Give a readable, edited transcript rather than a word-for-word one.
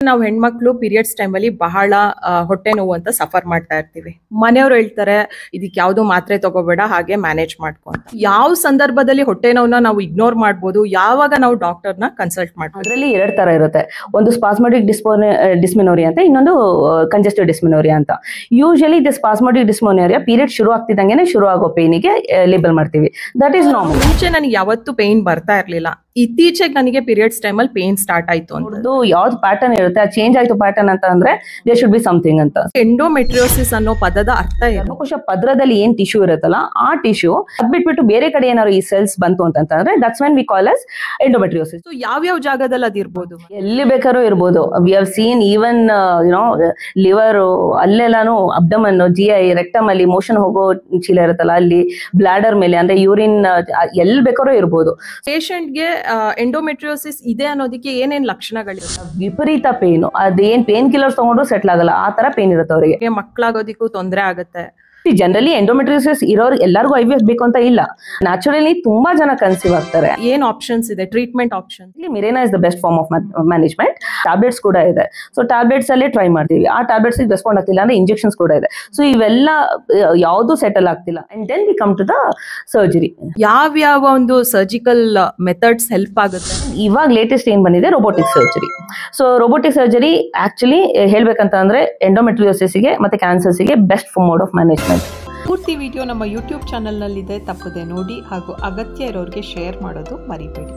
ನಾವು ಹೆಣ್ಮಕ್ಳು ಪೀರಿಯಡ್ಸ್ ಟೈಮಲ್ಲಿ ಬಹಳ ಹೊಟ್ಟೆ ನೋವು ಅಂತ ಸಫರ್ ಮಾಡ್ತಾ ಇರ್ತೀವಿ. ಮನೆಯವರು ಹೇಳ್ತಾರೆ ಇದಕ್ಕೆ ಯಾವ್ದು ಮಾತ್ರೆ ತಗೋಬೇಡ, ಹಾಗೆ ಮ್ಯಾನೇಜ್ ಮಾಡ್ಕೊಂಡು. ಯಾವ ಸಂದರ್ಭದಲ್ಲಿ ಹೊಟ್ಟೆ ನೋವನ್ನ ನಾವು ಇಗ್ನೋರ್ ಮಾಡ್ಬೋದು, ಯಾವಾಗ ನಾವು ಡಾಕ್ಟರ್ನ ಕನ್ಸಲ್ಟ್ ಮಾಡ್ಬೋದು? ಅದರಲ್ಲಿ 2 ತರ ಇರುತ್ತೆ. ಒಂದು ಸ್ಪಾಸ್ಮೋಡಿಕ್ ಡಿಸ್ಮೆನೋರಿಯಾ ಅಂತ, ಇನ್ನೊಂದು ಕಂಜೆಸ್ಟಿವ್ ಡಿಸ್ಮೆನೋರಿಯಾ ಅಂತ. ಯೂಶಲಿ ಇದು ಸ್ಪಾಸ್ಮೋಡಿಕ್ ಡಿಸ್ಮೆನೋರಿಯಾ ಪೀರಿಯಡ್ ಶುರು ಆಗ್ತಿದ್ದಂಗೆ ಶುರು ಆಗೋ ಪೇನಿಗೆ ಲೇಬಲ್ ಮಾಡ್ತೀವಿ. That is normal. ಮುಂಚೆ ನನಗೆ ಯಾವತ್ತೂ ಪೇನ್ ಬರ್ತಾ ಇರ್ಲಿಲ್ಲ, ಇತ್ತೀಚೆಗೆ ನನಗೆ ಪೀರಿಯಡ್ಸ್ ಟೈಮಲ್ಲಿ ಪೇನ್ ಸ್ಟಾರ್ಟ್ ಆಯ್ತು ಅಂತ. ಯಾವ್ದು ಪ್ಯಾಟರ್ನ್ ಇರುತ್ತೆ, ಚೇಂಜ್ ಆಯ್ತು ಪ್ಯಾಟರ್ನ್ ಅಂತ ಅಂದ್ರೆ ದೇರ್ ಶುಡ್ ಬಿ ಸಮಥಿಂಗ್ ಅಂತ. ಎಂಡೋಮೆಟ್ರಿಯೋಸಿಸ್ ಅನ್ನೋ ಪದದ ಅರ್ಥ ಏನು? ಗರ್ಭಕೋಶ ಪದ್ರದಲ್ಲಿ ಏನ್ ಟಿಶ್ಯೂ ಇರುತ್ತಲ್ಲ, ಆ ಟಿಶ್ಯೂ ಅದ್ ಬಿಟ್ಬಿಟ್ಟು ಬೇರೆ ಕಡೆ ಏನಾದ್ರು ಈ ಸೆಲ್ಸ್ ಬಂತು ಅಂತಂದ್ರೆ that's when we call us endometriosis. ಯಾವ್ಯಾವ ಜಾಗದಲ್ಲಿ ಅದಿರ್ಬೋದು? ಎಲ್ಲಿ ಬೇಕಾದ್ರೂ ಇರ್ಬೋದು. We have seen even liver ಅಲ್ಲೆಲ್ಲಾನು, ಅಬ್ಡಮನ್, GI, ರೆಕ್ಟಮ್ ಅಲ್ಲಿ ಮೋಷನ್ ಹೋಗೋ ಚೀಲ ಇರುತ್ತಲ್ಲ ಅಲ್ಲಿ, ಬ್ಲಾಡರ್ ಮೇಲೆ ಅಂದ್ರೆ ಯೂರಿನ್, ಎಲ್ಲಿ ಬೇಕಾದ್ರೂ ಇರ್ಬೋದು. ಪೇಷಂಟ್ಗೆ ಎಂಡೋಮೆಟ್ರಿಯೋಸಿಸ್ ಇದೆ ಅನ್ನೋದಕ್ಕೆ ಏನೇನ್ ಲಕ್ಷಣಗಳಿರುತ್ತೆ? ವಿಪರೀತ ಪೇನು, ಅದೇನ್ ಪೇನ್ ಕಿಲ್ಲರ್ಸ್ ತಗೊಂಡ್ರು ಸೆಟ್ಲ್ ಆಗಲ್ಲ, ಆ ತರ ಪೇನ್ ಇರುತ್ತೆ ಅವರಿಗೆ. ಮಕ್ಕಳಾಗೋದಿಕ್ಕೂ ತೊಂದರೆ ಆಗುತ್ತೆ. ಜನರಲಿ ಎಂಡೋಮೆಟ್ರಿಯೋಸಿಸ್ ಇರೋರು ಎಲ್ಲರಿಗೂ IVF ಬೇಕು ಅಂತ ಇಲ್ಲ. ನ್ಯಾಚುರಲಿ ತುಂಬಾ ಜನ ಕನ್ಸೀವ್ ಆಗ್ತಾರೆ. ಏನ್ ಆಪ್ಷನ್ಸ್ ಇದೆ, treatment option? Mirena is the best form of management. Tablets ಕೂಡ ಇದೆ. ಸೊ ಟ್ಯಾಬ್ಲೆಟ್ಸ್ ಅಲ್ಲೇ ಟ್ರೈ ಮಾಡ್ತೀವಿ. ಆ ಟ್ಯಾಬ್ಲೆಟ್ಸ್ ರೆಸ್ಪಾಂಡ್ ಆಗ್ತಿಲ್ಲ ಅಂದ್ರೆ ಇಂಜೆಕ್ಷನ್ಸ್ ಕೂಡ ಇದೆ. ಸೊ ಇವೆಲ್ಲ ಯಾವ್ದು ಸೆಟಲ್ ಆಗ್ತಿಲ್ಲ, and then we come to the surgery. ಯಾವ್ಯಾವ ಒಂದು ಸರ್ಜಿಕಲ್ ಮೆಥಡ್ಸ್ ಹೆಲ್ಪ್ ಆಗುತ್ತೆ? ಇವಾಗ ಲೇಟೆಸ್ಟ್ ಏನ್ ಬಂದಿದೆ, robotic surgery. So robotic surgery actually ಹೇಳ್ಬೇಕಂತ ಅಂದ್ರೆ ಎಂಡೋಮೆಟ್ರಿಯೋಸಿಸ್ಗೆ ಮತ್ತೆ ಕ್ಯಾನ್ಸರ್ಸ್ಗೆ ಬೆಸ್ಟ್ ಮೋಡ್ ಆಫ್ ಮ್ಯಾನೇಜ್ಮೆಂಟ್. ಪೂರ್ತಿ ವಿಡಿಯೋ ನಮ್ಮ ಯೂಟ್ಯೂಬ್ ಚಾನೆಲ್ನಲ್ಲಿದೆ, ತಪ್ಪದೆ ನೋಡಿ ಹಾಗೂ ಅಗತ್ಯ ಇರೋರಿಗೆ ಶೇರ್ ಮಾಡೋದು ಮರಿಬೇಡಿ.